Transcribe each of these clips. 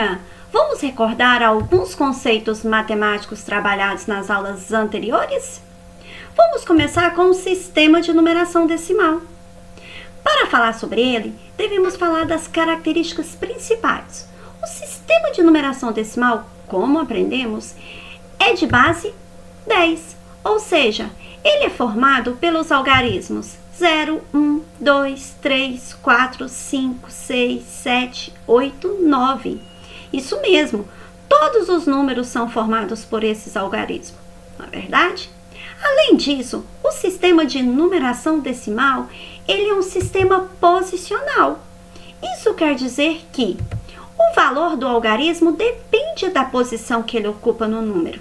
turminha! Vamos recordar alguns conceitos matemáticos trabalhados nas aulas anteriores? Vamos começar com o sistema de numeração decimal. Para falar sobre ele, devemos falar das características principais. O sistema de numeração decimal, como aprendemos, é de base 10, ou seja, ele é formado pelos algarismos 0, 1, 2, 3, 4, 5, 6, 7, 8, 9. Isso mesmo, todos os números são formados por esses algarismos, não é verdade? Além disso, o sistema de numeração decimal, ele é um sistema posicional. Isso quer dizer que o valor do algarismo depende da posição que ele ocupa no número.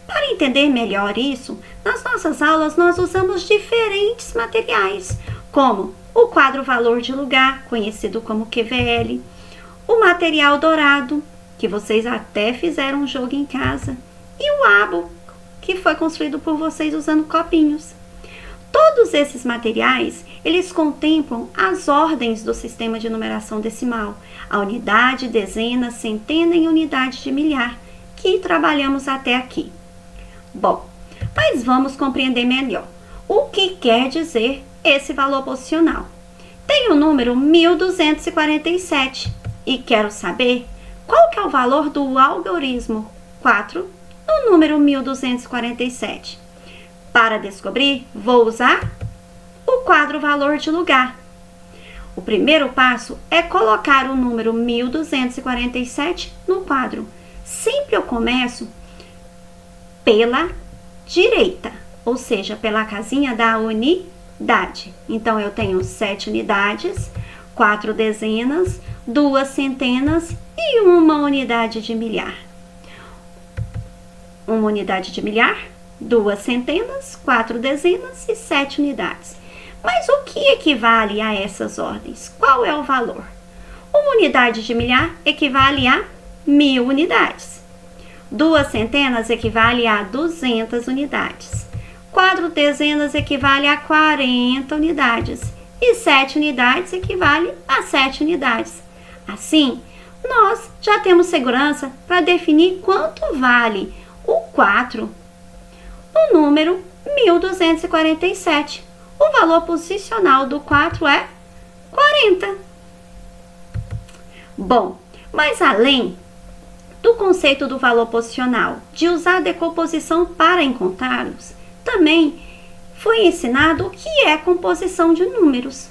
Para entender melhor isso, nas nossas aulas nós usamos diferentes materiais, como o quadro valor de lugar, conhecido como QVL, o material dourado, que vocês até fizeram um jogo em casa, e o abo, que foi construído por vocês usando copinhos. Todos esses materiais, eles contemplam as ordens do sistema de numeração decimal, a unidade, dezena, centena e unidade de milhar, que trabalhamos até aqui. Bom, mas vamos compreender melhor o que quer dizer esse valor posicional. Tem o número 1247 e quero saber qual que é o valor do algarismo 4 no número 1247. Para descobrir, vou usar o quadro valor de lugar. O primeiro passo é colocar o número 1247 no quadro. Sempre eu começo pela direita, ou seja, pela casinha da unidade. Então, eu tenho 7 unidades, 4 dezenas, 2 centenas e 1 unidade de milhar. 1 unidade de milhar, 2 centenas, 4 dezenas e 7 unidades. Mas o que equivale a essas ordens? Qual é o valor? 1 unidade de milhar equivale a 1000 unidades. 2 centenas equivale a 200 unidades. 4 dezenas equivale a 40 unidades. E 7 unidades equivale a 7 unidades. Assim, nós já temos segurança para definir quanto vale o 4 no número 1247. O valor posicional do 4 é 40. Bom, mas além do conceito do valor posicional, de usar a decomposição para encontrá-los, também foi ensinado o que é composição de números.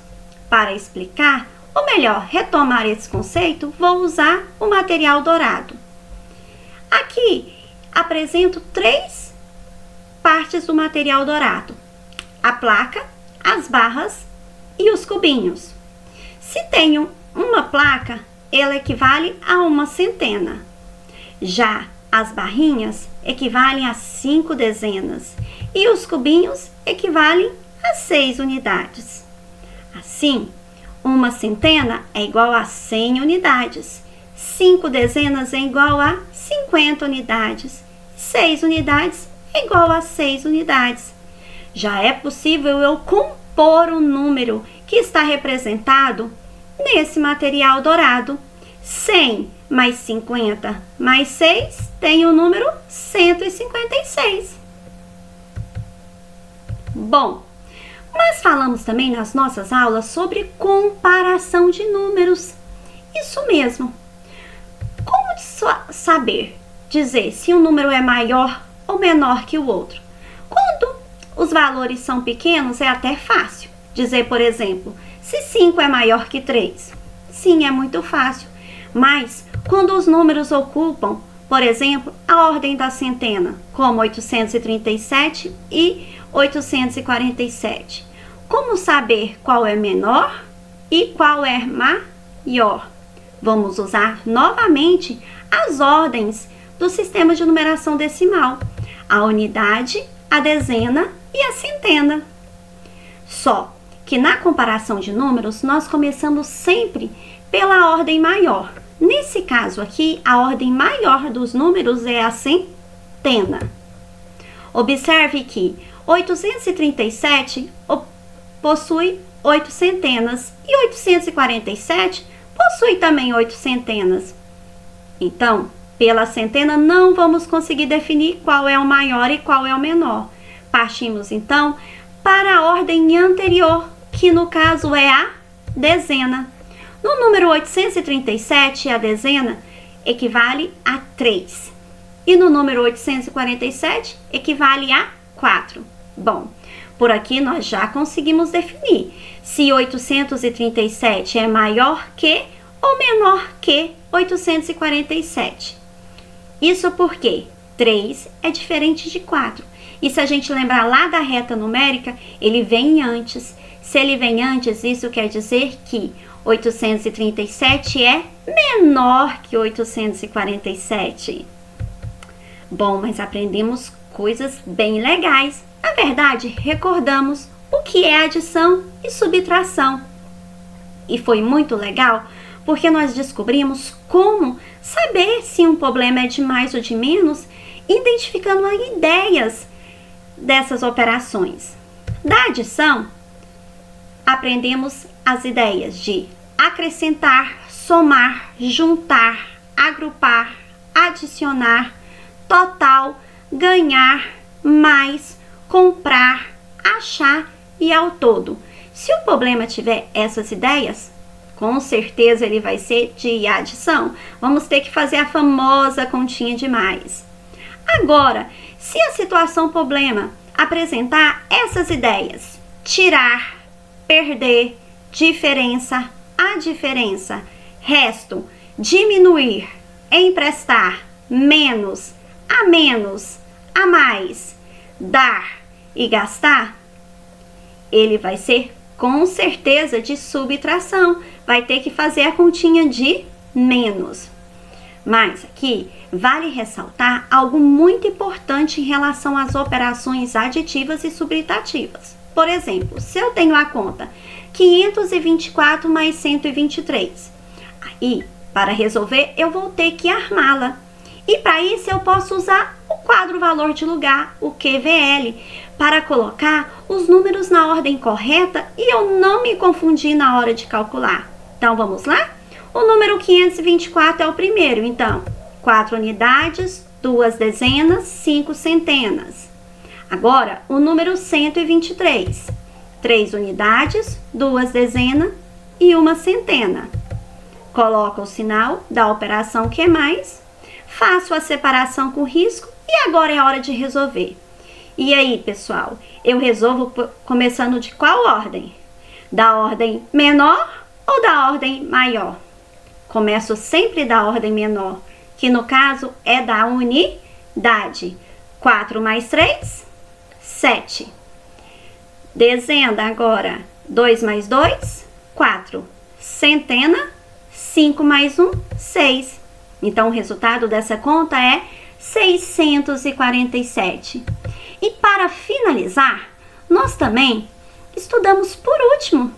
Para explicar, ou melhor, retomar esse conceito, vou usar o material dourado. Aqui apresento 3 partes do material dourado: a placa, as barras e os cubinhos. Se tenho uma placa, ela equivale a 1 centena. Já as barrinhas equivalem a 5 dezenas e os cubinhos equivalem a 6 unidades. Assim, 1 centena é igual a 100 unidades, 5 dezenas é igual a 50 unidades, 6 unidades é igual a 6 unidades. Já é possível eu compor o número que está representado nesse material dourado. 100 mais 50 mais 6 tem o número 156. Bom, mas falamos também nas nossas aulas sobre comparação de números. Isso mesmo. Como saber dizer se um número é maior ou menor que o outro? Quando os valores são pequenos, é até fácil dizer, por exemplo, se 5 é maior que 3. Sim, é muito fácil. Mas, quando os números ocupam, por exemplo, a ordem da centena, como 837 e 847, como saber qual é menor e qual é maior? Vamos usar novamente as ordens do sistema de numeração decimal: a unidade, a dezena e a centena. Só que na comparação de números, nós começamos sempre pela ordem maior. Nesse caso aqui, a ordem maior dos números é a centena. Observe que 837 possui 8 centenas e 847 possui também 8 centenas. Então, pela centena não vamos conseguir definir qual é o maior e qual é o menor. Partimos então para a ordem anterior, que no caso é a dezena. No número 837, a dezena equivale a 3. E no número 847, equivale a 4. Bom, por aqui nós já conseguimos definir se 837 é maior que ou menor que 847. Isso porque 3 é diferente de 4. E se a gente lembrar lá da reta numérica, ele vem antes. Se ele vem antes, isso quer dizer que 837 é menor que 847. Bom, mas aprendemos coisas bem legais. Na verdade, recordamos o que é adição e subtração. E foi muito legal porque nós descobrimos como saber se um problema é de mais ou de menos, identificando ideias dessas operações. Da adição, aprendemos as ideias de acrescentar, somar, juntar, agrupar, adicionar, total, ganhar, mais, comprar, achar e ao todo. Se o problema tiver essas ideias, com certeza ele vai ser de adição. Vamos ter que fazer a famosa continha de mais. Agora, se a situação problema apresentar essas ideias, tirar, perder, diferença, a diferença, resto, diminuir, emprestar, menos, a mais, dar e gastar, ele vai ser com certeza de subtração. Vai ter que fazer a continha de menos. Mas aqui vale ressaltar algo muito importante em relação às operações aditivas e subtrativas. Por exemplo, se eu tenho a conta 524 mais 123, aí para resolver eu vou ter que armá-la. E para isso eu posso usar o quadro valor de lugar, o QVL, para colocar os números na ordem correta e eu não me confundir na hora de calcular. Então vamos lá? O número 524 é o primeiro, então 4 unidades, 2 dezenas, 5 centenas. Agora o número 123, 3 unidades, 2 dezenas e 1 centena. Coloco o sinal da operação que mais, faço a separação com risco e agora é a hora de resolver. E aí, pessoal, eu resolvo começando de qual ordem? Da ordem menor ou da ordem maior? Começo sempre da ordem menor, que no caso é da unidade. 4 mais 3, 7. Dezena agora, 2 mais 2, 4. Centena, 5 mais 1, 6. Então, o resultado dessa conta é 647. E para finalizar, nós também estudamos por último,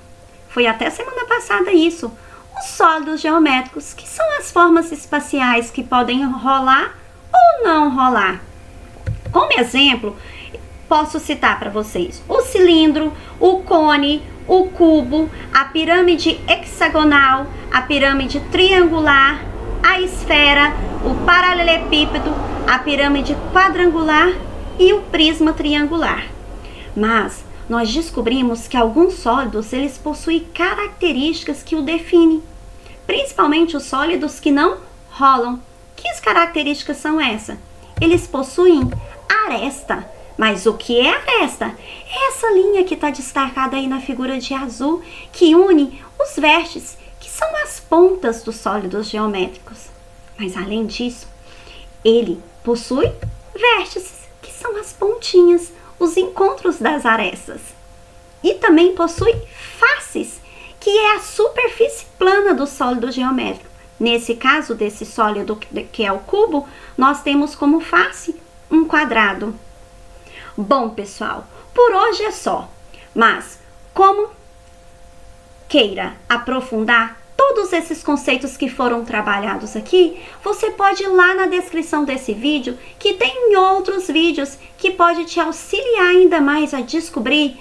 foi até semana passada isso, os sólidos geométricos, que são as formas espaciais que podem rolar ou não rolar. Como exemplo, posso citar para vocês o cilindro, o cone, o cubo, a pirâmide hexagonal, a pirâmide triangular, a esfera, o paralelepípedo, a pirâmide quadrangular e o prisma triangular. Mas nós descobrimos que alguns sólidos eles possuem características que o definem, principalmente os sólidos que não rolam. Que características são essas? Eles possuem aresta. Mas o que é aresta? É essa linha que está destacada aí na figura de azul, que une os vértices, que são as pontas dos sólidos geométricos. Mas além disso, ele possui vértices, que são as pontinhas, os encontros das arestas. E também possui faces, que é a superfície plana do sólido geométrico. Nesse caso desse sólido que é o cubo, nós temos como face um quadrado. Bom, pessoal, por hoje é só. Mas como queira aprofundar todos esses conceitos que foram trabalhados aqui, você pode ir lá na descrição desse vídeo, que tem outros vídeos que pode te auxiliar ainda mais a descobrir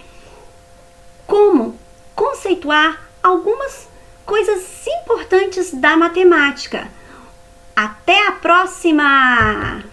como conceituar algumas coisas importantes da matemática. A Até a próxima!